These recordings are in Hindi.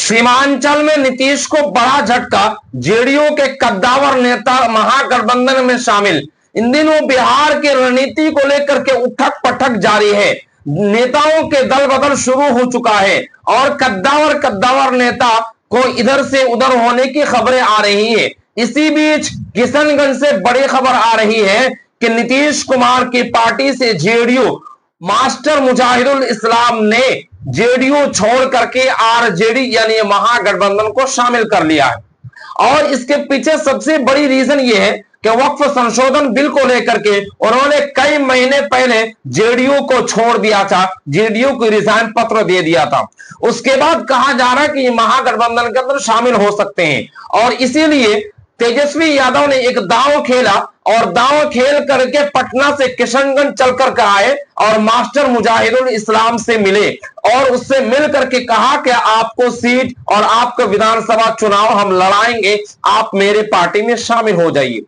सीमांचल में नीतीश को बड़ा झटका, जेडीयू के कद्दावर नेता महागठबंधन में शामिल। इन दिनों बिहार की रणनीति को लेकर के उठक पटक जारी है। नेताओं के दल बदल शुरू हो चुका है और कद्दावर नेता को इधर से उधर होने की खबरें आ रही है। इसी बीच किशनगंज से बड़ी खबर आ रही है कि नीतीश कुमार की पार्टी से जेडीयू मास्टर मुजाहिदुल इस्लाम ने जेडीयू छोड़ करके आरजेडी यानी महागठबंधन को शामिल कर लिया है। और इसके पीछे सबसे बड़ी रीजन यह है कि वक्फ संशोधन बिल को लेकर के उन्होंने कई महीने पहले जेडीयू को छोड़ दिया था, जेडीयू को रिजाइन पत्र दे दिया था। उसके बाद कहा जा रहा है कि महागठबंधन के अंदर शामिल हो सकते हैं और इसीलिए तेजस्वी यादव ने एक दांव खेला और दांव खेल करके पटना से किशनगंज चल कर आए और मास्टर मुजाहिदुल इस्लाम से मिले और उससे मिल करके कहा कि आपको सीट और आपका विधानसभा चुनाव हम लड़ाएंगे, आप मेरे पार्टी में शामिल हो जाइए।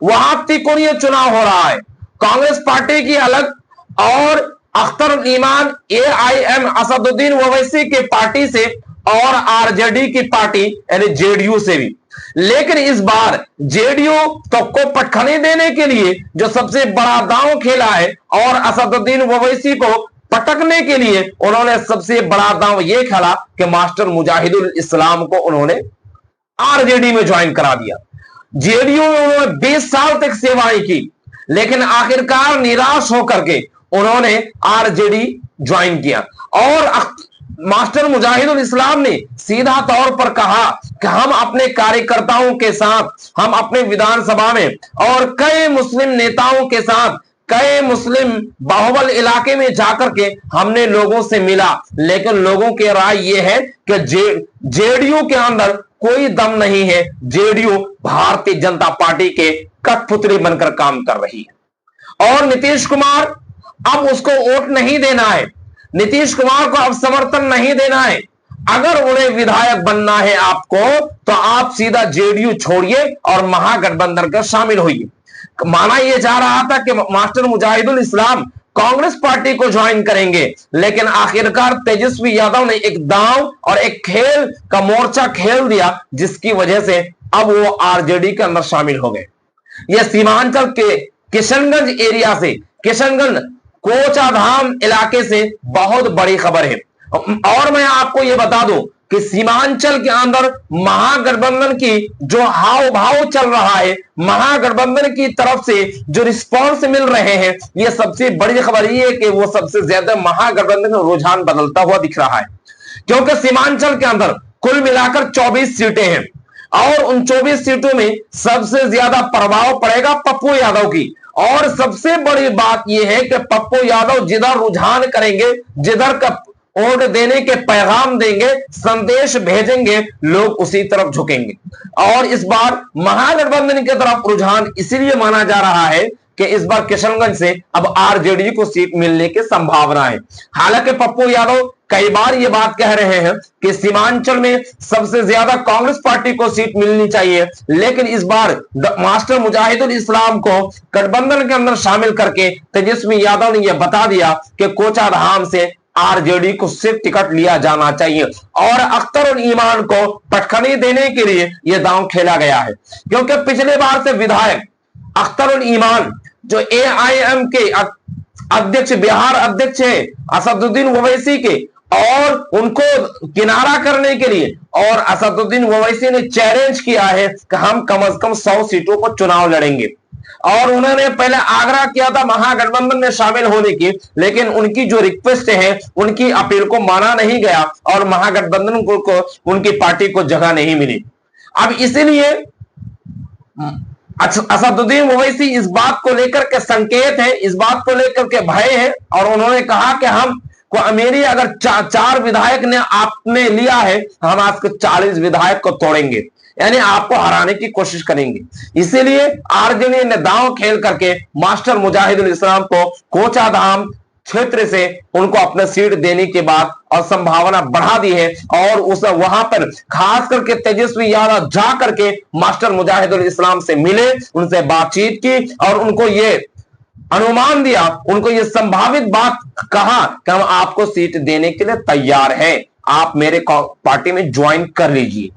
वहां त्रिकोणीय चुनाव हो रहा है, कांग्रेस पार्टी की अलग और अख्तर ईमान AIM असदुद्दीन ओवैसी की पार्टी से और आरजेडी की पार्टी यानी जेडीयू से भी। लेकिन इस बार जेडीयू तो को पटखनी देने के लिए जो सबसे बड़ा दांव खेला है और असदुद्दीन ओवैसी को पटकने के लिए उन्होंने सबसे बड़ा दांव यह खेला कि मास्टर मुजाहिदुल इस्लाम को उन्होंने आरजेडी में ज्वाइन करा दिया। जेडीयू में उन्होंने 20 साल तक सेवाएं की, लेकिन आखिरकार निराश होकर के उन्होंने आरजेडी ज्वाइन किया और मास्टर मुजाहिदुल इस्लाम ने सीधा तौर पर कहा कि हम अपने कार्यकर्ताओं के साथ, हम अपने विधानसभा में और कई मुस्लिम नेताओं के साथ कई मुस्लिम बाहुबल इलाके में जाकर के हमने लोगों से मिला, लेकिन लोगों की राय यह है कि जेडीयू के अंदर कोई दम नहीं है, जेडीयू भारतीय जनता पार्टी के कठपुतली बनकर काम कर रही है और नीतीश कुमार अब उसको वोट नहीं देना है, नीतीश कुमार को अब समर्थन नहीं देना है। अगर उन्हें विधायक बनना है आपको तो आप सीधा जेडीयू छोड़िए और महागठबंधन का शामिल होइए। माना यह जा रहा था कि मास्टर मुजाहिदुल इस्लाम कांग्रेस पार्टी को ज्वाइन करेंगे, लेकिन आखिरकार तेजस्वी यादव ने एक दांव और एक खेल का मोर्चा खेल दिया, जिसकी वजह से अब वो आरजेडी के अंदर शामिल हो गए। यह सीमांचल के किशनगंज एरिया से, किशनगंज कोचाधाम इलाके से बहुत बड़ी खबर है। और मैं आपको यह बता दूं कि सीमांचल के अंदर महागठबंधन की जो हाव भाव चल रहा है, महागठबंधन की तरफ से जो रिस्पांस मिल रहे हैं, यह सबसे बड़ी खबर यह है कि वो सबसे ज्यादा महागठबंधन का रुझान बदलता हुआ दिख रहा है, क्योंकि सीमांचल के अंदर कुल मिलाकर 24 सीटें हैं और उन 24 सीटों में सबसे ज्यादा प्रभाव पड़ेगा पप्पू यादव की। और सबसे बड़ी बात यह है कि पप्पू यादव जिधर रुझान करेंगे, जिधर का वोट देने के पैगाम देंगे, संदेश भेजेंगे, लोग उसी तरफ झुकेंगे। और इस बार महागठबंधन की तरफ रुझान इसलिए माना जा रहा है कि इस बार किशनगंज से अब आरजेडी को सीट मिलने की संभावना है। हालांकि पप्पू यादव कई बार ये बात कह रहे हैं कि सीमांचल में सबसे ज्यादा कांग्रेस पार्टी को सीट मिलनी चाहिए, लेकिन इस बार मास्टर मुजाहिदुल इस्लाम को गठबंधन के अंदर शामिल करके तेजस्वी यादव ने यह बता दिया कि कोचाधाम से आरजेडी को सिर्फ टिकट लिया जाना चाहिए और अख्तर और ईमान को पटखनी देने के लिए यह दांव खेला गया है। क्योंकि पिछले बार से विधायक अख्तर और ईमान जो AIM के अध्यक्ष, बिहार अध्यक्ष है असदुद्दीन ओवैसी के, और उनको किनारा करने के लिए और असदुद्दीन ओवैसी ने चैलेंज किया है कि हम कम से कम 100 सीटों पर चुनाव लड़ेंगे। और उन्होंने पहले आग्रह किया था महागठबंधन में शामिल होने की, लेकिन उनकी जो रिक्वेस्ट है, उनकी अपील को माना नहीं गया और महागठबंधन को उनकी पार्टी को जगह नहीं मिली। अब इसीलिए असदुद्दीन ओवैसी इस बात को लेकर के संकेत है, इस बात को लेकर के भय है और उन्होंने कहा कि हम को मेरी अगर 4 विधायक ने आपने लिया है, हम आपके 40 विधायक को तोड़ेंगे, यानी आपको हराने की कोशिश करेंगे। इसीलिए आरजेडी ने दांव खेल करके मास्टर मुजाहिदुल इस्लाम को कोचाधाम क्षेत्र से उनको अपना सीट देने के बाद और संभावना बढ़ा दी है और उस वहां पर खास करके तेजस्वी यादव जा करके मास्टर मुजाहिदुल इस्लाम से मिले, उनसे बातचीत की और उनको ये अनुमान दिया, उनको ये संभावित बात कहा कि हम आपको सीट देने के लिए तैयार हैं, आप मेरे पार्टी में ज्वाइन कर लीजिए।